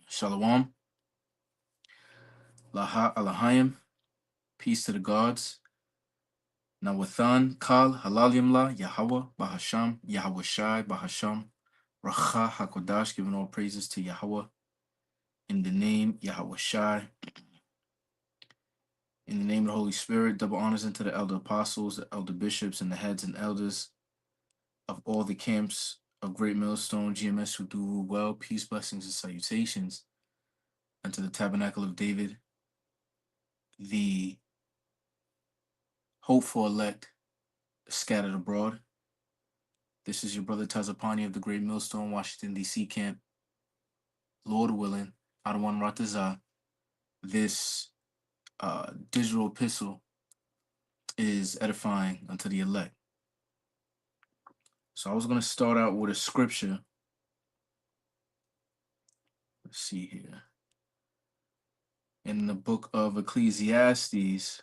Shalom, Laha Alahayim, peace to the gods. Nawathan, Kal, Halalimla, Yahweh, Bahasham, Yahweh Shai, Bahasham, Racha HaKodash, giving all praises to Yahweh. In the name, Yahweh Shai. In the name of the Holy Spirit, double honors unto the elder apostles, the elder bishops, and the heads and elders of all the camps of Great Millstone, GMS who do well, peace, blessings, and salutations unto the tabernacle of David, the hopeful elect scattered abroad. This is your brother Tazapani of the Great Millstone, Washington, D.C. camp. Lord willing, Adawan Ratazah, this digital epistle is edifying unto the elect. So I was going to start out with a scripture. Let's see here. In the book of Ecclesiastes,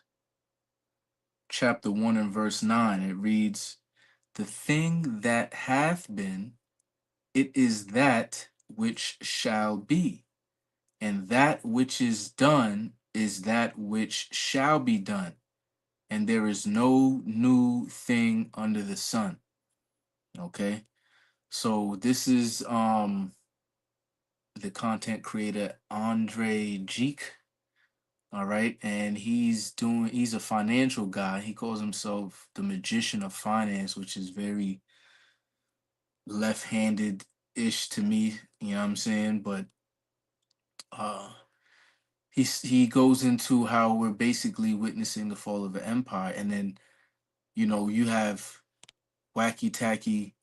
chapter 1 and verse 9, it reads, "The thing that hath been, it is that which shall be, and that which is done is that which shall be done, and there is no new thing under the sun." Okay, so this is the content creator Andre Jeek. All right, and he's a financial guy. He calls himself the magician of finance, which is very left-handed ish to me, you know what I'm saying? But uh he goes into how we're basically witnessing the fall of an empire, and then you have wacky tacky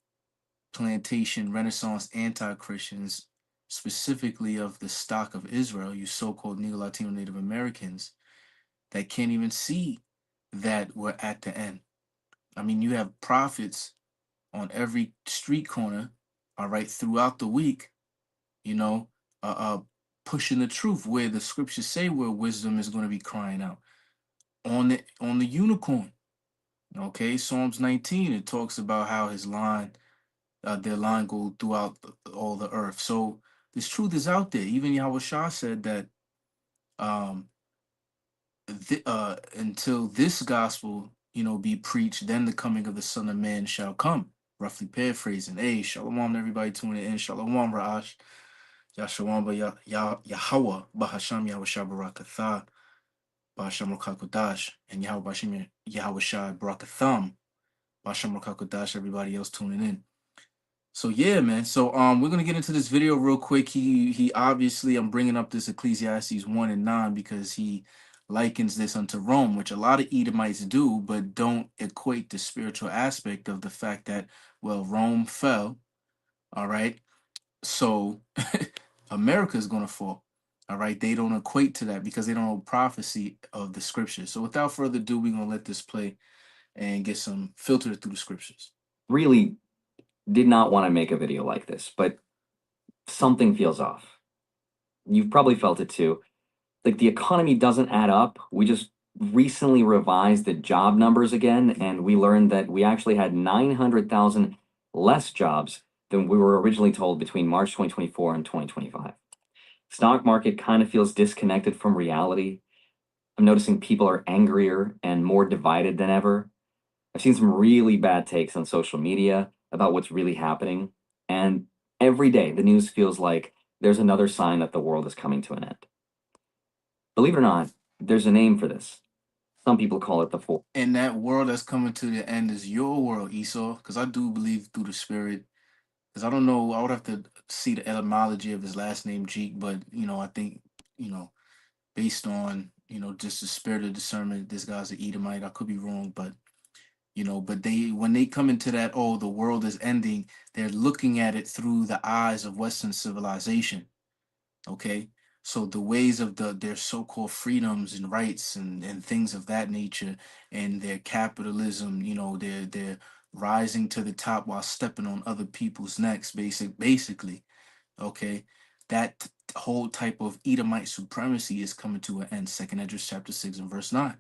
plantation Renaissance anti-Christians, specifically of the stock of Israel, you so-called Negro Latino Native Americans, that can't even see that we're at the end. I mean, you have prophets on every street corner, all right, throughout the week, you know, uh, uh pushing the truth where the scriptures say where wisdom is going to be crying out on the unicorn. Okay, Psalms 19, it talks about how his line, their line go throughout all the earth. So this truth is out there. Even Yahweh Shah said that um until this gospel, be preached, then the coming of the Son of Man shall come. Roughly paraphrasing. Hey, shalom to everybody tuning in. Shalom, Ra'ash. Yahshalom, Yahweh, Bahasham, Yahweh Shah, Barakatha, Bahasham, Rakakodash, and Yahweh Bashim, Yahweh Shah, Barakatham, Bahasham, Rakakodash, everybody else tuning in. So yeah, man. So we're gonna get into this video real quick. He obviously, I'm bringing up this Ecclesiastes 1 and 9 because he likens this unto Rome, which a lot of Edomites do, but don't equate the spiritual aspect of the fact that, well, Rome fell, all right, so America is gonna fall, all right. They don't equate to that because they don't know prophecy of the scriptures. So without further ado, we're gonna let this play and get some filter through the scriptures. Really did not want to make a video like this, but something feels off. You've probably felt it too. Like the economy doesn't add up. We just recently revised the job numbers again, and we learned that we actually had 900,000 less jobs than we were originally told between March 2024 and 2025. Stock market kind of feels disconnected from reality. I'm noticing people are angrier and more divided than ever. I've seen some really bad takes on social media about what's really happening. And every day, the news feels like there's another sign that the world is coming to an end. Believe it or not, there's a name for this. Some people call it the fourth. And that world that's coming to the end is your world, Esau, because I do believe through the spirit. Because I don't know, I would have to see the etymology of his last name, Jeek, but I think, based on, just the spirit of discernment, this guy's an Edomite. I could be wrong, but but when they come into that, oh, the world is ending, they're looking at it through the eyes of Western civilization. Okay. So the ways of their so-called freedoms and rights and things of that nature, and their capitalism, they're rising to the top while stepping on other people's necks, basically. Okay. That whole type of Edomite supremacy is coming to an end. Second Esdras chapter 6 and verse 9.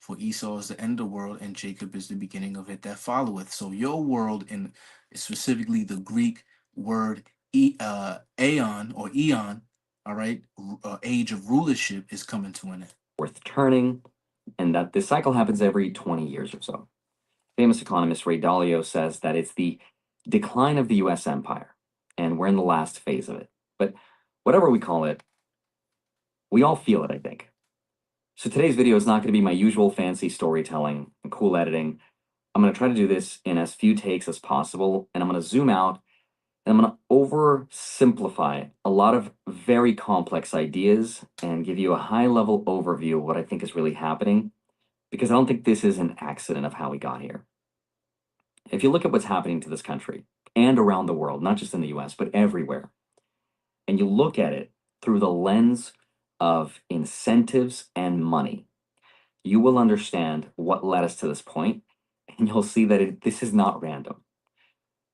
For Esau is the end of the world, and Jacob is the beginning of it that followeth. So your world, and specifically the Greek word aeon or eon, all right, age of rulership is coming to an end. Worth turning, and that this cycle happens every 20 years or so. Famous economist Ray Dalio says that it's the decline of the US empire, and we're in the last phase of it. But whatever we call it, we all feel it, I think. So today's video is not going to be my usual fancy storytelling and cool editing. I'm going to try to do this in as few takes as possible, and I'm going to zoom out and I'm going to oversimplify a lot of very complex ideas and give you a high level overview of what I think is really happening, because I don't think this is an accident of how we got here. If you look at what's happening to this country and around the world, not just in the US, but everywhere, and you look at it through the lens of incentives and money, you will understand what led us to this point, and you'll see that this is not random.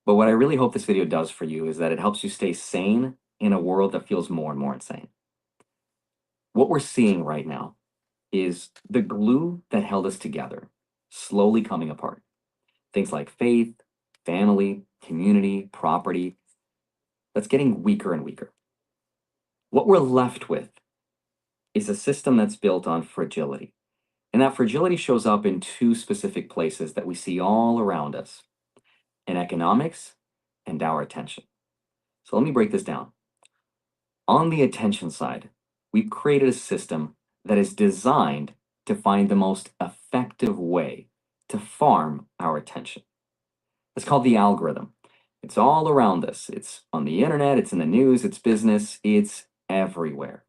But what I really hope this video does for you is that it helps you stay sane in a world that feels more and more insane. What we're seeing right now is the glue that held us together slowly coming apart. Things like faith, family, community, property, that's getting weaker and weaker. What we're left with is a system that's built on fragility. And that fragility shows up in two specific places that we see all around us: in economics and our attention. So let me break this down. On the attention side, we've created a system that is designed to find the most effective way to farm our attention. It's called the algorithm. It's all around us. It's on the internet, it's in the news, it's business, it's everywhere.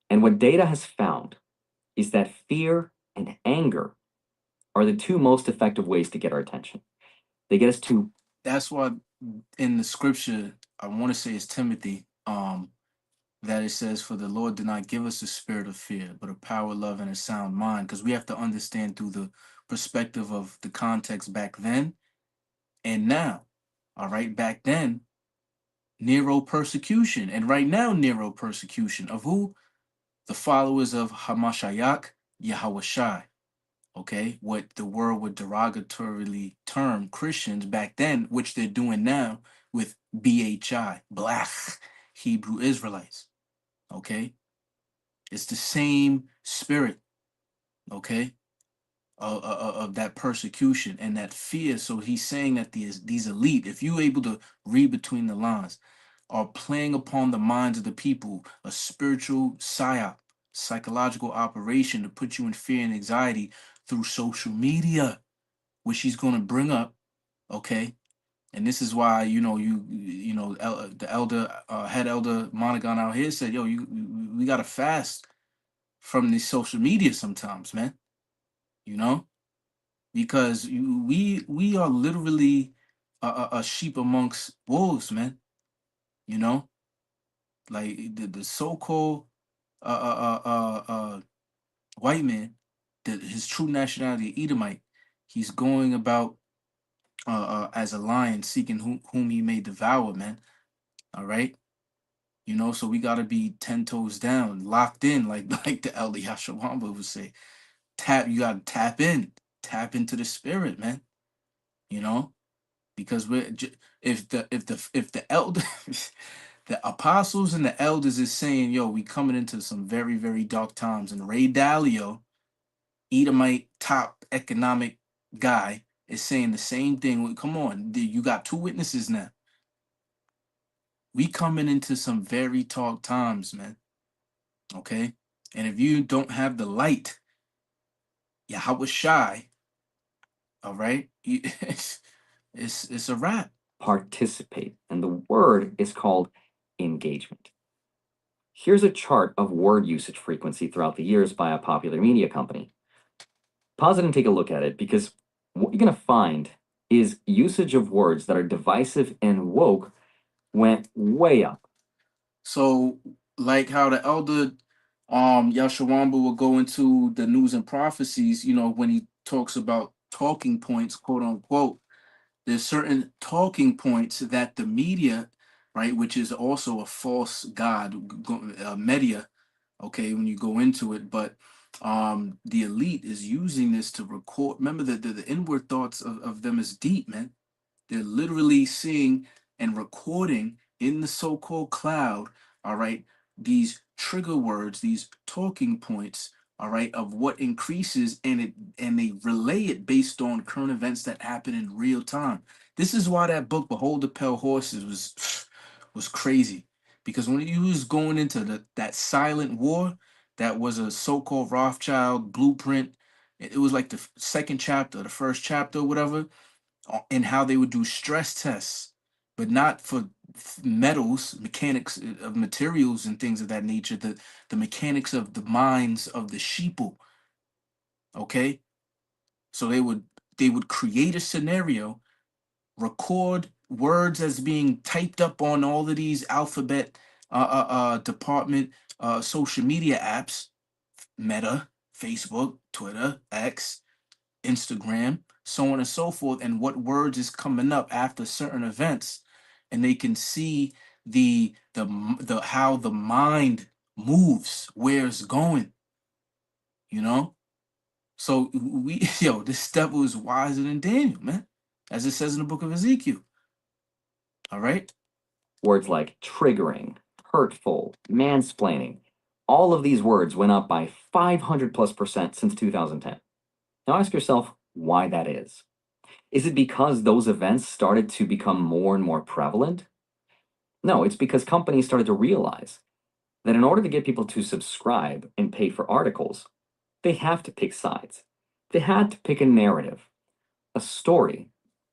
And what data has found is that fear and anger are the two most effective ways to get our attention. They get us to That's why in the scripture, I want to say it's Timothy, that it says, "For the Lord did not give us a spirit of fear, but a power, love, and a sound mind." Because we have to understand through the perspective of the context back then and now. All right, back then, Nero persecution, and right now, Nero persecution of who? The followers of Hamashiach Yahweh. Okay, what the world would derogatorily term Christians back then, which they're doing now with BHI, Black Hebrew Israelites. Okay, it's the same spirit. Okay, of that persecution and that fear. So he's saying that these elite, if you're able to read between the lines, are playing upon the minds of the people, a spiritual psyop, psychological operation to put you in fear and anxiety through social media, which he's going to bring up. Okay. And this is why, the elder, head elder Monaghan out here said, yo, we got to fast from the social media sometimes, man, you know, because we are literally a sheep amongst wolves, man, you know, like the so-called white man, that his true nationality, Edomite, he's going about as a lion seeking whom he may devour, man. All right. You know, so we gotta be 10 toes down, locked in, like like the elder Yashawamba would say. You gotta tap into the spirit, man. You know, because if the elder the apostles and the elders is saying, yo, we coming into some very, very dark times, and Ray Dalio, Edomite top economic guy, is saying the same thing. Well, come on, you got two witnesses now. We coming into some very dark times, man. Okay, and if you don't have the light, Yahweh Shai, all right, it's a wrap. participate, and the word is called engagement. Here's a chart of word usage frequency throughout the years by a popular media company. Pause it and take a look at it, because what you're going to find is usage of words that are divisive and woke went way up. So, like how the elder Yashawamba will go into the news and prophecies, you know, when he talks about talking points, quote unquote, there's certain talking points that the media, right, which is also a false god, media, okay, when you go into it, but the elite is using this to record. Remember that the inward thoughts of them is deep, man. They're literally seeing and recording in the so-called cloud, all right, these trigger words, these talking points, all right, of what increases, and they relay it based on current events that happen in real time. This is why that book, Behold the Pale Horses, was crazy. Because when you was going into that silent war, that was a so-called Rothschild blueprint. It was like the second chapter, the first chapter, whatever, and how they would do stress tests, but not for metals, mechanics of materials and things of that nature, the mechanics of the minds of the sheeple. Okay, so they would create a scenario, record words as being typed up on all of these alphabet department social media apps, Meta, Facebook, Twitter, X, Instagram, so on and so forth, and what words is coming up after certain events, and they can see the how the mind moves, where it's going, you know. So we yo, this devil is wiser than Daniel, man, as it says in the book of Ezekiel. All right. Words like triggering, hurtful, mansplaining, all of these words went up by 500+% since 2010. Now ask yourself why that is. Is it because those events started to become more and more prevalent? No, it's because companies started to realize that in order to get people to subscribe and pay for articles, they have to pick sides. They had to pick a narrative, a story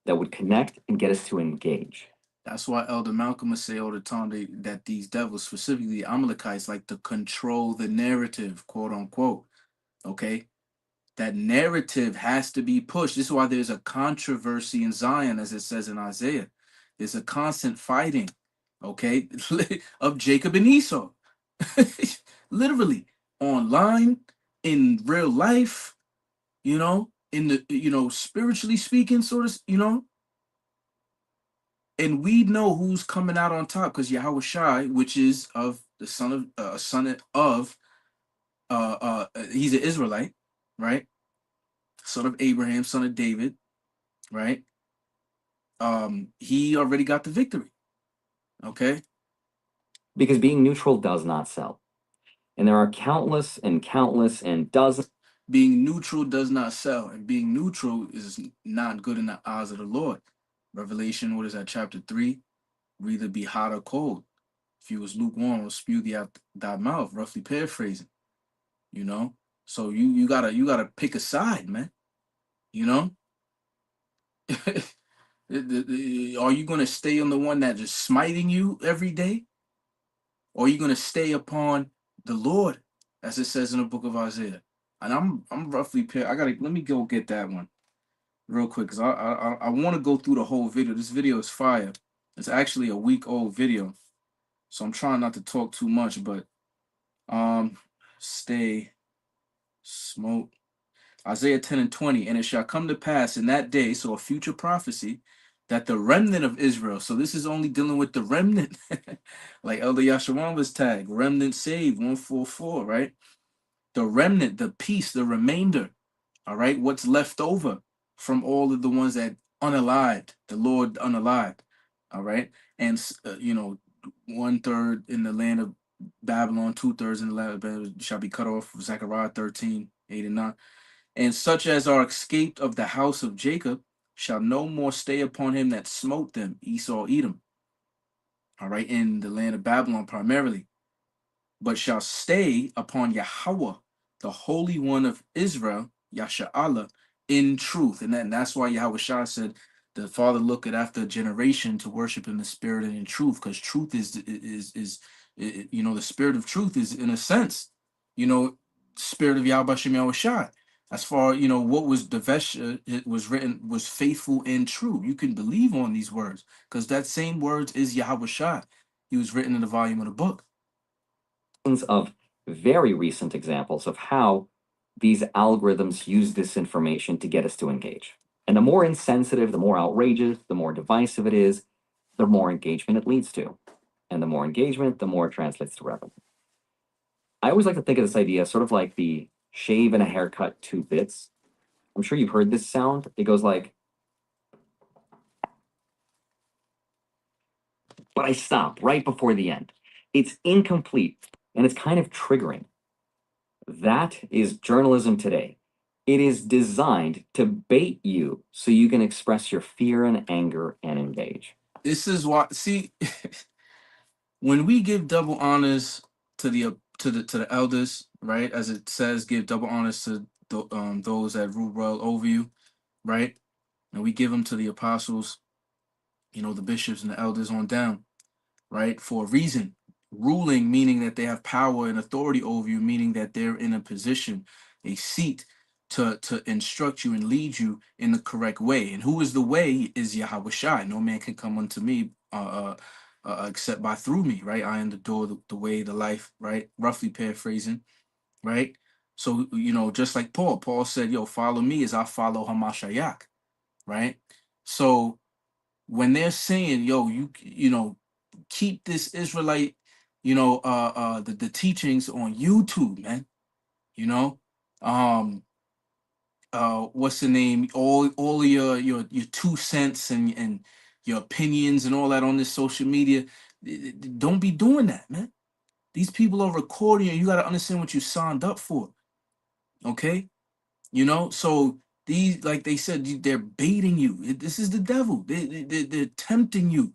that would connect and get us to engage. That's why Elder Malcolm would say all the time that these devils, specifically Amalekites, like to control the narrative, quote unquote. Okay, that narrative has to be pushed. This is why there's a controversy in Zion, as it says in Isaiah. There's a constant fighting, okay, of Jacob and Esau, literally online, in real life, in the spiritually speaking, sort of, and we know who's coming out on top because Yahweh Shai, which is of the son of he's an Israelite, right? Son of Abraham, son of David, right? He already got the victory. Okay. Because being neutral does not sell. And there are countless and countless and dozens. Being neutral does not sell, and being neutral is not good in the eyes of the Lord. Revelation, what is that, chapter 3? Will either be hot or cold. If you was lukewarm, will spew thee out thy mouth, roughly paraphrasing, you know. So you gotta pick a side, man. You know, are you gonna stay on the one that is smiting you every day, or are you gonna stay upon the Lord, as it says in the book of Isaiah? And I'm roughly I gotta let me go get that one real quick because I want to go through the whole video. This video is fire. It's actually a week old video, so I'm trying not to talk too much, but stay smoke. Isaiah 10 and 20, and it shall come to pass in that day, so a future prophecy, that the remnant of Israel, so this is only dealing with the remnant, like Elder Yashawan was tagged, remnant saved, 144, right? The remnant, the piece, the remainder, all right, what's left over from all of the ones that unalived, the Lord unalived, all right, and 1/3 in the land of Babylon, 2/3 in the land of Babylon shall be cut off. Zechariah 13, 8 and 9. And such as are escaped of the house of Jacob shall no more stay upon him that smote them, Esau, Edom, all right, in the land of Babylon primarily, but shall stay upon Yahweh, the Holy One of Israel, Yasha'Allah, in truth. And that's why Yahweh Shah said, the Father looketh after a generation to worship in the spirit and in truth, because truth is the spirit of truth is, in a sense, spirit of Yahweh Shem Yahweh Shai. As far, what was the Vesha, it was written, was faithful and true. You can believe on these words, because that same words is Yahweh Shai. He was written in the volume of the book. Of very recent examples of how these algorithms use this information to get us to engage. And the more insensitive, the more outrageous, the more divisive it is, the more engagement it leads to. And the more engagement, the more it translates to revenue. I always like to think of this idea sort of like the shave and a haircut 2 bits. I'm sure you've heard this sound. It goes like, but I stop right before the end. It's incomplete and it's kind of triggering. That is journalism today. It is designed to bait you so you can express your fear and anger and engage. This is why. See, when we give double honors to the elders, right? As it says, give double honors to those that rule well over you, right? And we give them to the apostles, the bishops and the elders on down, right? For a reason. Ruling, meaning that they have power and authority over you, meaning that they're in a position, a seat to instruct you and lead you in the correct way. And who is the way is Yahweh Shai. No man can come unto me except by through me, right? I am the door, the way, the life, right? Roughly paraphrasing, right? So, just like Paul said, yo, follow me as I follow Hamashiach, right? So when they're saying, yo, keep this Israelite, the teachings on YouTube, man, you know, um, what's the name? All of your 2 cents and your opinions and all that on this social media. Don't be doing that, man. These people are recording you. You got to understand what you signed up for. Okay. So these, like they said, they're baiting you. This is the devil. They're tempting you.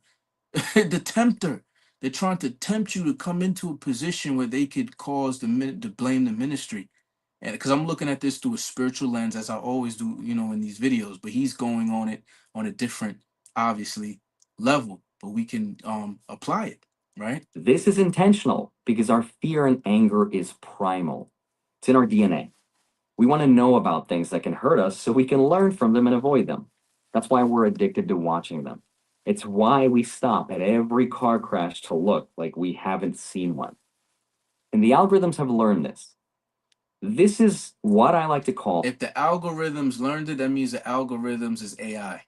The tempter. They're trying to tempt you to come into a position where they could cause to blame the ministry. And because I'm looking at this through a spiritual lens, as I always do, in these videos, but he's going on it on a different, obviously, level, but we can apply it, right? This is intentional because our fear and anger is primal. It's in our DNA. We want to know about things that can hurt us so we can learn from them and avoid them. That's why we're addicted to watching them. It's why we stop at every car crash to look like we haven't seen one. And the algorithms have learned this. This is what I like to call, If the algorithms learned it, that means the algorithms is AI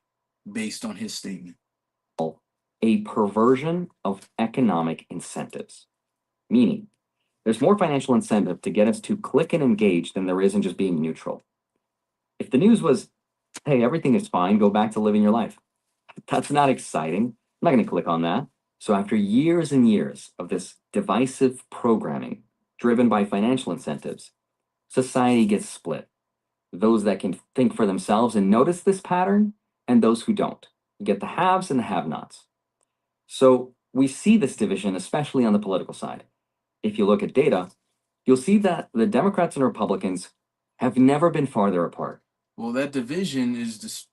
based on his statement. a perversion of economic incentives. Meaning, there's more financial incentive to get us to click and engage than there is in just being neutral. If the news was, hey, everything is fine, go back to living your life, that's not exciting. I'm not going to click on that. So, after years and years of this divisive programming driven by financial incentives, society gets split. Those that can think for themselves and notice this pattern, and those who don't. You get the haves and the have nots. So, we see this division, especially on the political side. If you look at data, you'll see that the Democrats and Republicans have never been farther apart. Well, that division is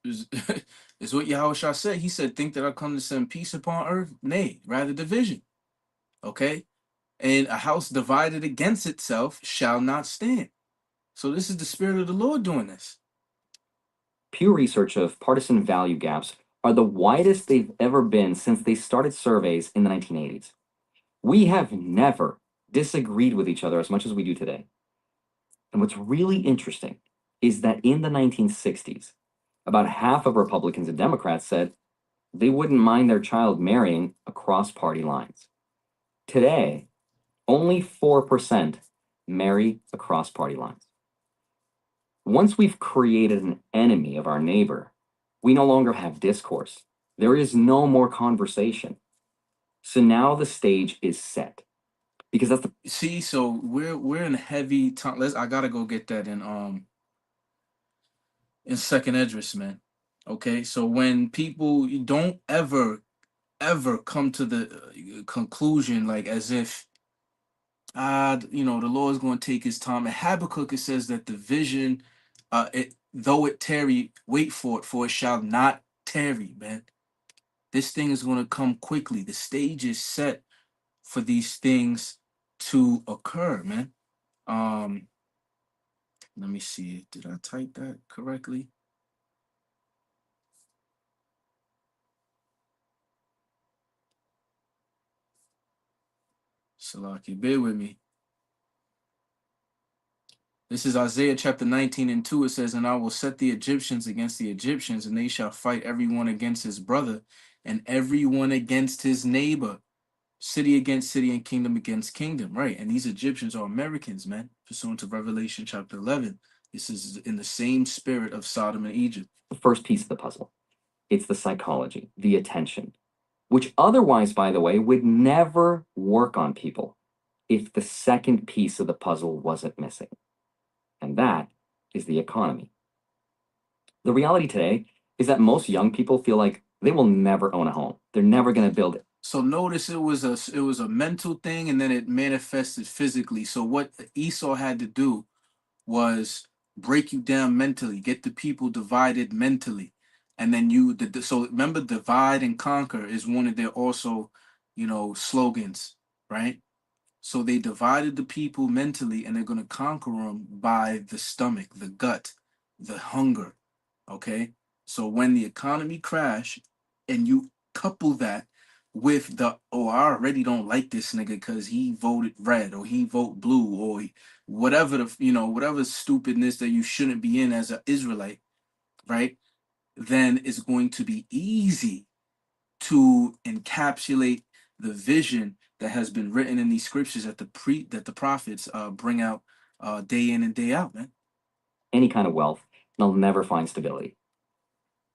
what Yahweh Shah said. He said, think that I come to send peace upon earth? Nay, rather division. Okay? And a house divided against itself shall not stand. So this is the spirit of the Lord doing this. Pew Research of partisan value gaps are the widest they've ever been since they started surveys in the 1980s. We have never disagreed with each other as much as we do today. And what's really interesting is that in the 1960s, about half of Republicans and Democrats said they wouldn't mind their child marrying across party lines. Today, only 4% marry across party lines. Once we've created an enemy of our neighbor, we no longer have discourse. There is no more conversation. So now the stage is set. Because that's the See, so we're in heavy time. I gotta go get that in second address, man. Okay, so when people don't ever come to the conclusion, like as if the Lord is going to take his time. In Habakkuk, it says that the vision, though it tarry, wait for it shall not tarry, man. This thing is going to come quickly. The stage is set for these things to occur, man. Um, Let me see. Did I type that correctly? Salaki, bear with me. This is Isaiah chapter 19 and 2. It says, and I will set the Egyptians against the Egyptians, and they shall fight everyone against his brother, and everyone against his neighbor, city against city, and kingdom against kingdom. Right. And these Egyptians are Americans, man, pursuant to Revelation chapter 11. This is in the same spirit of Sodom and Egypt. first piece of the puzzle. It's the psychology, the attention. which otherwise, by the way, would never work on people if the second piece of the puzzle wasn't missing. And that is the economy. The reality today is that most young people feel like they will never own a home. They're never going to build it. So notice it was a mental thing, and then it manifested physically. So what Esau had to do was break you down mentally, get the people divided mentally, and then so remember, divide and conquer is one of their also, slogans, right? So they divided the people mentally, and they're going to conquer them by the stomach, the gut, the hunger. Okay. So when the economy crash, and you couple that with oh, I already don't like this nigga because he voted red, or he vote blue, or whatever whatever stupidness that you shouldn't be in as an Israelite, right? Then it's going to be easy to encapsulate the vision that has been written in these scriptures that the prophets bring out day in and day out, man. Any kind of wealth, and they'll never find stability.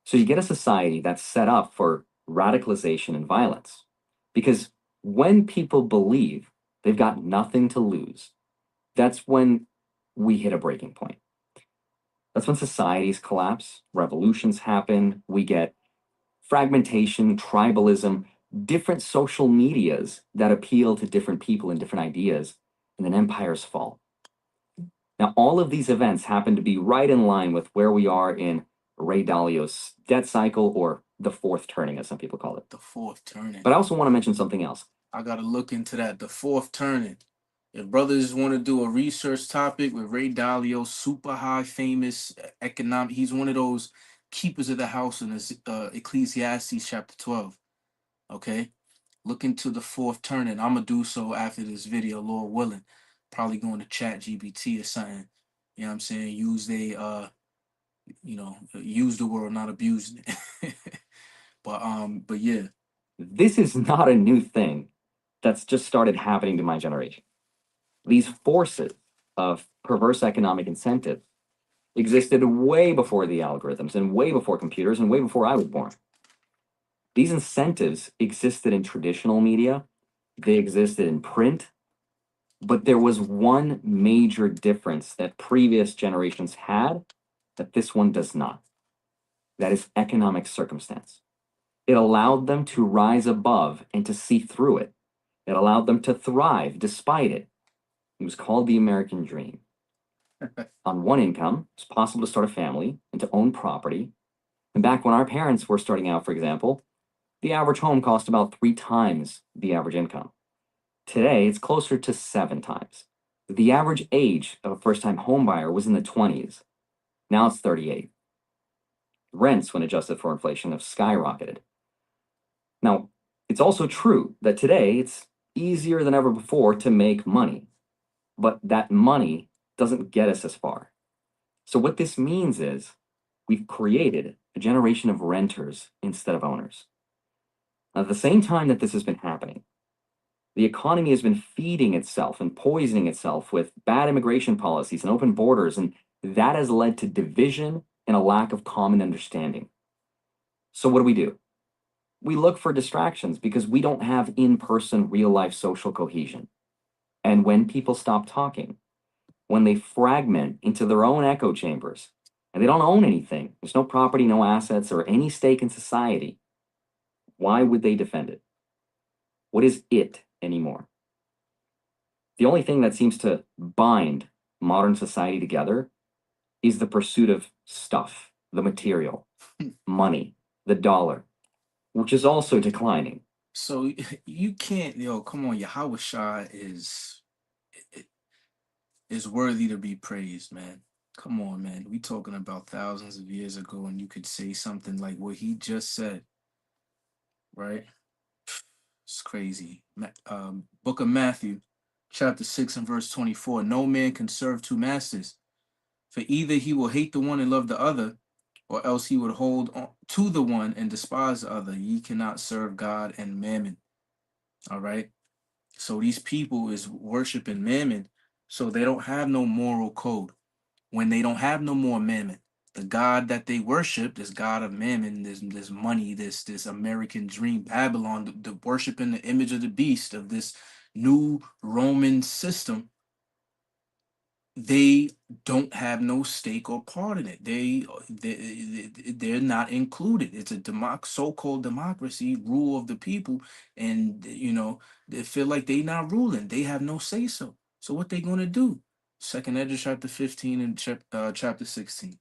So you get a society that's set up for radicalization and violence. Because when people believe they've got nothing to lose, that's when we hit a breaking point. That's when societies collapse, revolutions happen, we get fragmentation, tribalism, different social medias that appeal to different people and different ideas, and then empires fall. Now, all of these events happen to be right in line with where we are in Ray Dalio's debt cycle, or the fourth turning, as some people call it. The fourth turning. But I also want to mention something else. I gotta look into that. The fourth turning. If brothers want to do a research topic with Ray Dalio, super high famous economic, he's one of those keepers of the house in this, Ecclesiastes chapter 12. Okay, look into the fourth turning. I'm gonna do so after this video, Lord willing. Probably going to chat GBT or something. You know what I'm saying? Use the word, not abusing it. but yeah. This is not a new thing that's just started happening to my generation. These forces of perverse economic incentive existed way before the algorithms and way before computers and way before I was born. These incentives existed in traditional media, they existed in print, but there was one major difference that previous generations had that this one does not. That is economic circumstance. It allowed them to rise above and to see through it. It allowed them to thrive despite it. It was called the American dream. On one income, it's possible to start a family and to own property. And back when our parents were starting out, for example, the average home cost about 3 times the average income. Today, it's closer to 7 times. The average age of a first time homebuyer was in the 20s. Now it's 38. Rents, when adjusted for inflation, have skyrocketed. Now, it's also true that today it's easier than ever before to make money, but that money doesn't get us as far. So, what this means is we've created a generation of renters instead of owners. Now, at the same time that this has been happening, the economy has been feeding itself and poisoning itself with bad immigration policies and open borders, and that has led to division and a lack of common understanding. So, what do? We look for distractions because we don't have in person, real life social cohesion. And when people stop talking, when they fragment into their own echo chambers, and they don't own anything, there's no property, no assets, or any stake in society, why would they defend it? What is it anymore? The only thing that seems to bind modern society together is the pursuit of stuff, the material, money, the dollar, which is also declining. So you can't, come on, Yahweh Shah is worthy to be praised, man. Come on, man. We talking about thousands of years ago, and you could say something like what he just said, right? It's crazy. Book of Matthew, chapter 6 and verse 24. No man can serve two masters, for either he will hate the one and love the other, or else he would hold on to the one and despise the other. Ye cannot serve God and mammon. All right. So these people is worshiping mammon, so they don't have no moral code. When they don't have no more mammon, the God that they worship, this God of Mammon, this money, this American dream, Babylon, the worshiping the image of the beast of this new Roman system, they don't have no stake or part in it. They're not included. It's a so-called democracy, rule of the people, and they feel like they not ruling. They have no say so. So what they gonna do? Second Ezra chapter 15 and chapter 16.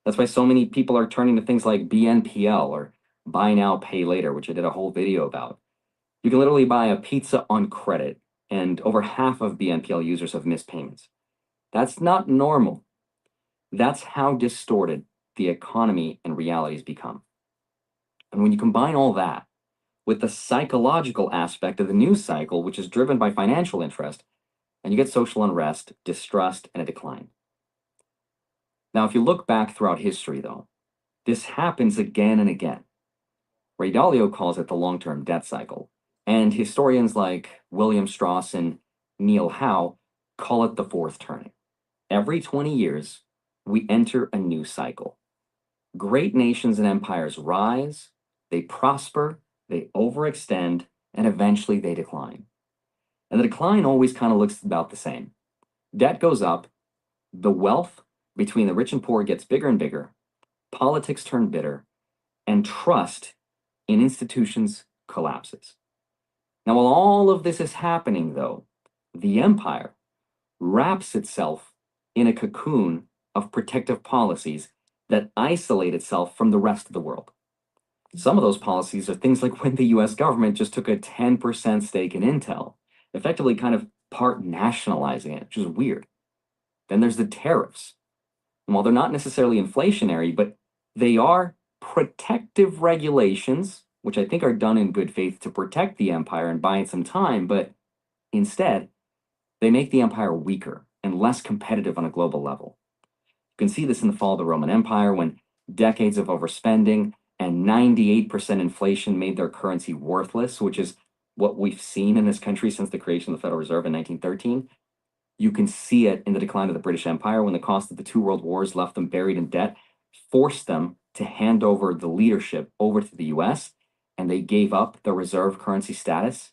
That's why so many people are turning to things like BNPL or buy now, pay later, which I did a whole video about. You can literally buy a pizza on credit, and over half of BNPL users have missed payments. That's not normal. That's how distorted the economy and realities become. And when you combine all that with the psychological aspect of the news cycle, which is driven by financial interest, and you get social unrest, distrust, and a decline. Now, if you look back throughout history, though, this happens again and again. Ray Dalio calls it the long term debt cycle, and historians like William Strauss and Neil Howe call it the fourth turning. Every 20 years, we enter a new cycle. Great nations and empires rise, they prosper, they overextend, and eventually they decline. And the decline always kind of looks about the same. Debt goes up, the wealth between the rich and poor gets bigger and bigger, politics turn bitter, and trust in institutions collapses. Now, while all of this is happening, though, the empire wraps itself in a cocoon of protective policies that isolate itself from the rest of the world. Some of those policies are things like when the US government just took a 10% stake in Intel, effectively kind of part nationalizing it, which is weird. Then there's the tariffs. And while they're not necessarily inflationary, but they are protective regulations, which I think are done in good faith to protect the empire and buying some time, but instead, they make the empire weaker and less competitive on a global level. You can see this in the fall of the Roman Empire when decades of overspending and 98% inflation made their currency worthless, which is what we've seen in this country since the creation of the Federal Reserve in 1913. You can see it in the decline of the British Empire when the cost of the two world wars left them buried in debt, forced them to hand over the leadership over to the US, and they gave up their reserve currency status.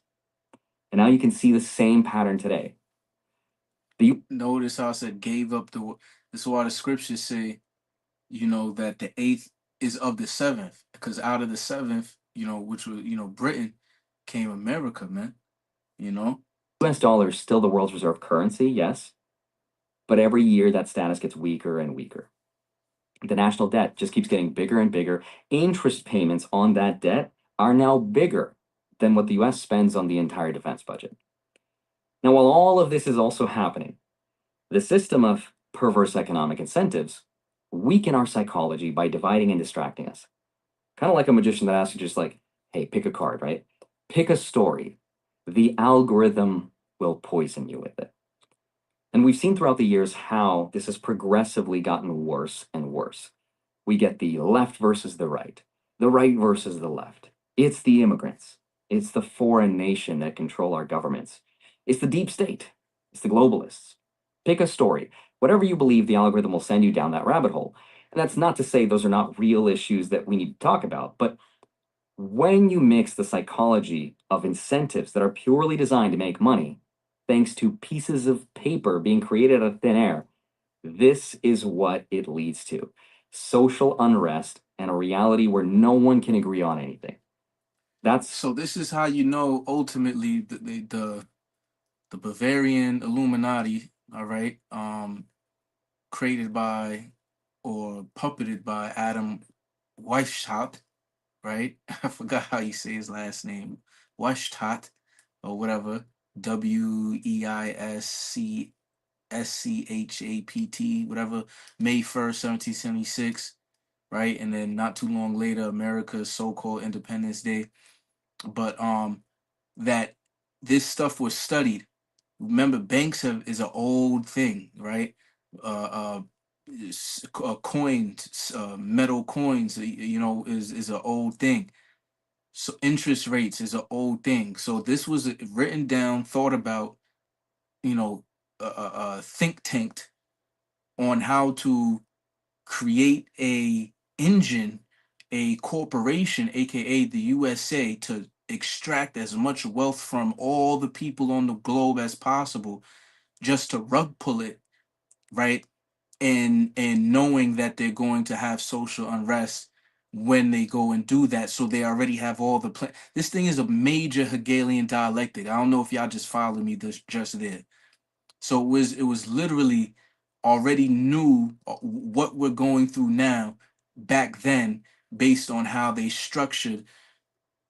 And now you can see the same pattern today. Notice how I said gave up the. That's why the scriptures say, that the eighth is of the seventh, because out of the seventh, which was Britain, came America, man. You know. US dollar is still the world's reserve currency, yes, but every year that status gets weaker and weaker. The national debt just keeps getting bigger and bigger. Interest payments on that debt are now bigger than what the US spends on the entire defense budget. Now, while all of this is also happening, the system of perverse economic incentives weaken our psychology by dividing and distracting us. Kind of like a magician that asks you just like, hey, pick a card, right? Pick a story. The algorithm will poison you with it. And we've seen throughout the years how this has progressively gotten worse and worse. We get the left versus the right versus the left. It's the immigrants, it's the foreign nation that control our governments, it's the deep state, it's the globalists. Pick a story. Whatever you believe, the algorithm will send you down that rabbit hole. And that's not to say those are not real issues that we need to talk about, but when you mix the psychology of incentives that are purely designed to make money, thanks to pieces of paper being created out of thin air, this is what it leads to: social unrest and a reality where no one can agree on anything. That's So this is how ultimately the Bavarian Illuminati, all right, created by or puppeted by Adam Weishaupt, right? I forgot how you say his last name, Weishaupt or whatever, Weischapt, whatever, May 1st, 1776, right? And then not too long later, America's so-called Independence Day. But that this stuff was studied. Remember, banks is an old thing, right? Uh, Coins, metal coins, is an old thing. So interest rates is an old thing. So this was written down, thought about, think tanked on how to create a engine, a corporation, aka the USA, to extract as much wealth from all the people on the globe as possible, just to rug pull it, right? And knowing that they're going to have social unrest when they go and do that, so they already have all the plan. This thing is a major Hegelian dialectic. I don't know if y'all just followed me this just there. So it was literally already knew what we're going through now back then, based on how they structured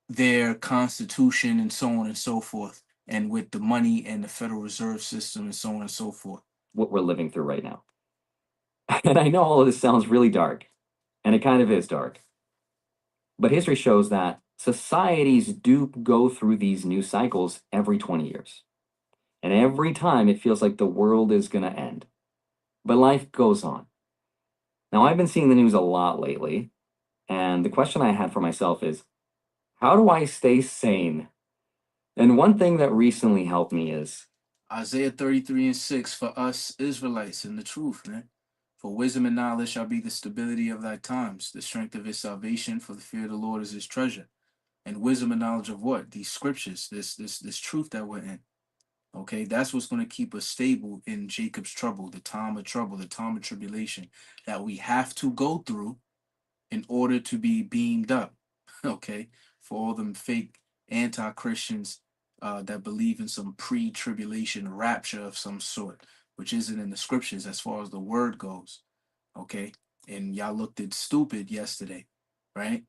their constitution and so on and so forth, and with the money and the Federal Reserve System and so on and so forth. What we're living through right now. And I know all of this sounds really dark, and it kind of is dark. But history shows that societies do go through these new cycles every 20 years. And every time it feels like the world is going to end. But life goes on. Now, I've been seeing the news a lot lately. And the question I had for myself is, how do I stay sane? And one thing that recently helped me is Isaiah 33:6, for us Israelites, in the truth, man. For wisdom and knowledge shall be the stability of thy times, the strength of his salvation, for the fear of the Lord is his treasure. And wisdom and knowledge of what? These scriptures, this truth that we're in. Okay, that's what's going to keep us stable in Jacob's trouble, the time of tribulation that we have to go through in order to be beamed up. Okay, for all them fake anti-Christians that believe in some pre-tribulation rapture of some sort, which isn't in the scriptures as far as the word goes. Okay, and y'all looked at stupid yesterday, right?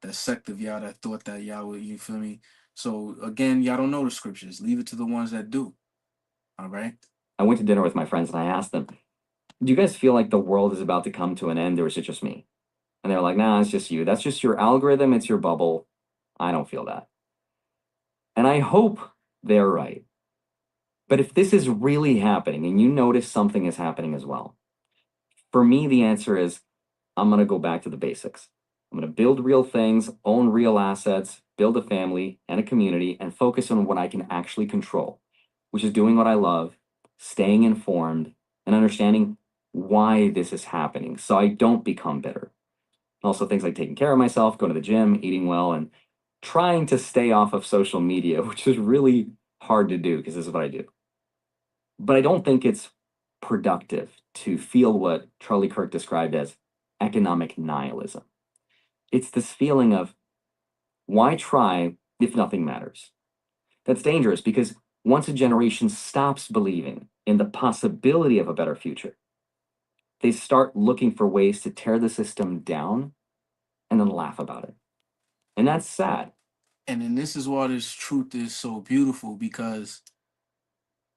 That sect of y'all that thought that y'all would, you feel me? So again, y'all don't know the scriptures. Leave it to the ones that do. All right. I went to dinner with my friends and I asked them, do you guys feel like the world is about to come to an end, or is it just me? And they're like, nah, it's just you. That's just your algorithm. It's your bubble. I don't feel that. And I hope they're right. But if this is really happening and you notice something is happening as well, for me, the answer is I'm going to go back to the basics. I'm going to build real things, own real assets, build a family and a community, and focus on what I can actually control, which is doing what I love, staying informed, and understanding why this is happening so I don't become bitter. Also, things like taking care of myself, going to the gym, eating well, and trying to stay off of social media, which is really hard to do because this is what I do. But I don't think it's productive to feel what Charlie Kirk described as economic nihilism. It's this feeling of why try if nothing matters? That's dangerous because once a generation stops believing in the possibility of a better future, they start looking for ways to tear the system down and then laugh about it. And that's sad. And then this is why this truth is so beautiful, because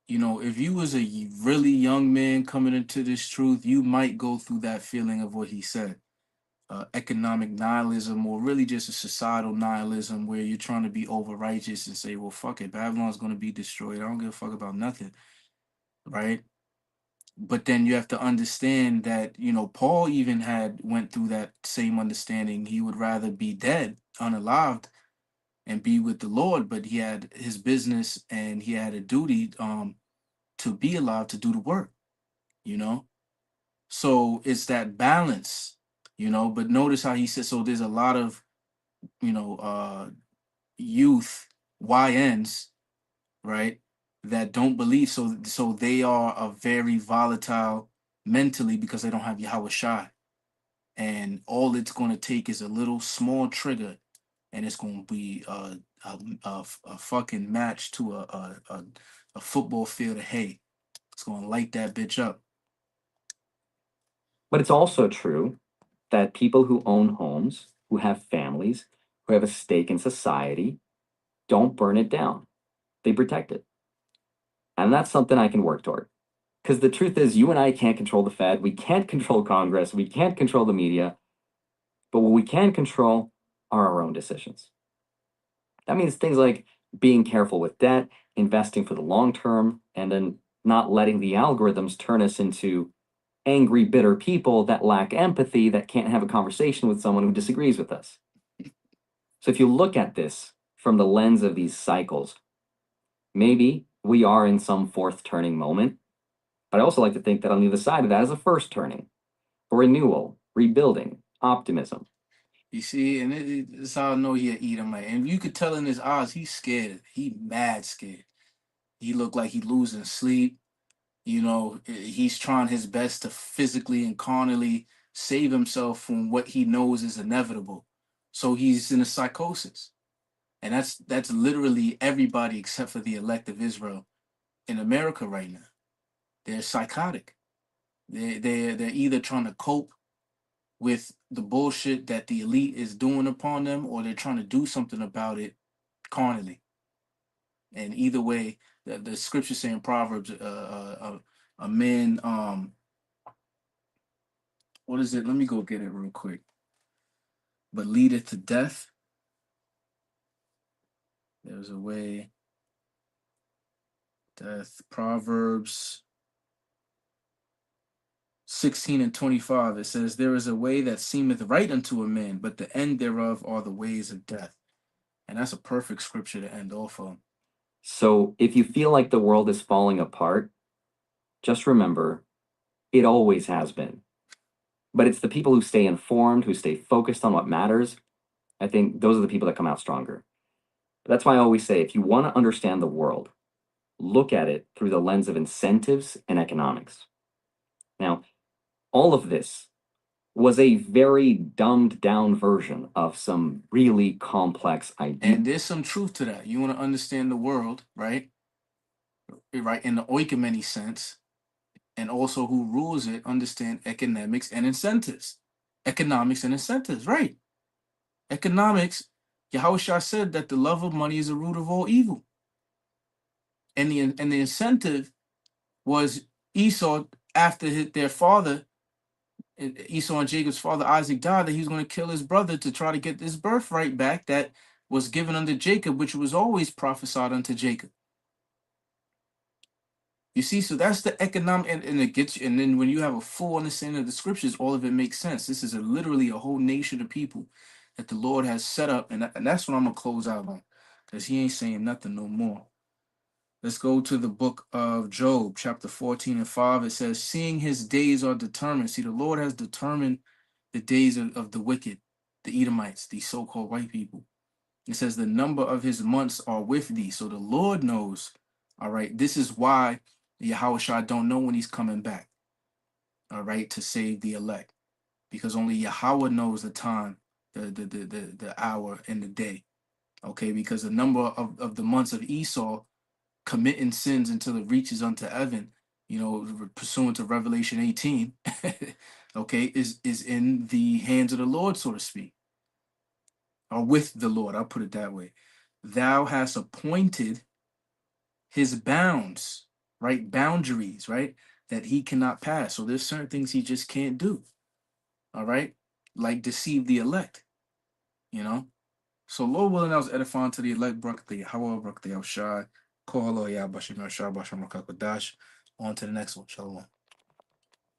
if you was a really young man coming into this truth, you might go through that feeling of what he said, economic nihilism, or really just a societal nihilism, where you're trying to be over righteous and say, well, fuck it, Babylon's going to be destroyed. I don't give a fuck about nothing, right? But then you have to understand that Paul even had went through that same understanding. He would rather be dead, unalived, and be with the Lord, but he had his business and he had a duty to be alive to do the work, you know? So it's that balance, but notice how he said, so there's a lot of, youth, YNs, right, that don't believe. So they are a very volatile mentally because they don't have Yahweh Shai. And all it's going to take is a little small trigger, and it's going to be a fucking match to a football field of hay. It's going to light that bitch up. But it's also true that people who own homes, who have families, who have a stake in society, don't burn it down. They protect it. And that's something I can work toward. Because the truth is, you and I can't control the Fed. We can't control Congress. We can't control the media. But what we can control are our own decisions. That means things like being careful with debt, investing for the long term, and then not letting the algorithms turn us into angry, bitter people that lack empathy, that can't have a conversation with someone who disagrees with us. So if you look at this from the lens of these cycles, maybe we are in some fourth turning moment. But I also like to think that on the other side of that is a first turning, a renewal, rebuilding, optimism. You see, and it's how I know he a Edomite. And you could tell in his eyes, he's scared. He mad scared. He looked like he losing sleep. You know, he's trying his best to physically and carnally save himself from what he knows is inevitable. So he's in a psychosis. And that's literally everybody except for the elect of Israel in America right now. They're psychotic. They're either trying to cope with the bullshit that the elite is doing upon them, or they're trying to do something about it carnally. And either way, the scripture saying Proverbs, a man, what is it? Let me go get it real quick. But leadeth to death. There's a way. Death. Proverbs 16 and 25. It says, there is a way that seemeth right unto a man, but the end thereof are the ways of death. And that's a perfect scripture to end off on. So if you feel like the world is falling apart, just remember it always has been. But it's the people who stay informed, who stay focused on what matters. I think those are the people that come out stronger. But that's why I always say if you want to understand the world, look at it through the lens of incentives and economics. Now, all of this was a very dumbed down version of some really complex ideas. And there's some truth to that. You want to understand the world, right? Right, in the oikomany sense, and also who rules it, understand economics and incentives. Economics and incentives, right? Economics, Yahushua said that the love of money is the root of all evil. And the incentive was Esau, after their father, Esau and Jacob's father Isaac died, that he was going to kill his brother to try to get this birthright back that was given unto Jacob, which was always prophesied unto Jacob. You see, so that's the economic, and it gets you, and then when you have a full understanding of the scriptures, all of it makes sense. This is literally a whole nation of people that the Lord has set up, and that's what I'm gonna close out on, because he ain't saying nothing no more. Let's go to the book of Job, chapter 14 and 5. It says, seeing his days are determined. See, the Lord has determined the days of the wicked, the Edomites, these so-called white people. It says the number of his months are with thee. So the Lord knows. All right. This is why Yahushua don't know when he's coming back. All right, to save the elect. Because only Yahweh knows the time, the hour, and the day. Okay, because the number of the months of Esau committing sins until it reaches unto Evan, you know, pursuant to Revelation 18, okay, is in the hands of the Lord, so to speak, or with the Lord. I'll put it that way. Thou hast appointed his bounds, right? Boundaries, right? That he cannot pass. So there's certain things he just can't do. All right. Like deceive the elect, you know? So Lord willing, I was edifying to the elect, Brakati, Hawa, Brakati, Shai, Kohalo, Ya, Bashim, Shah, Basham, Rakakadash. On to the next one. Shalom.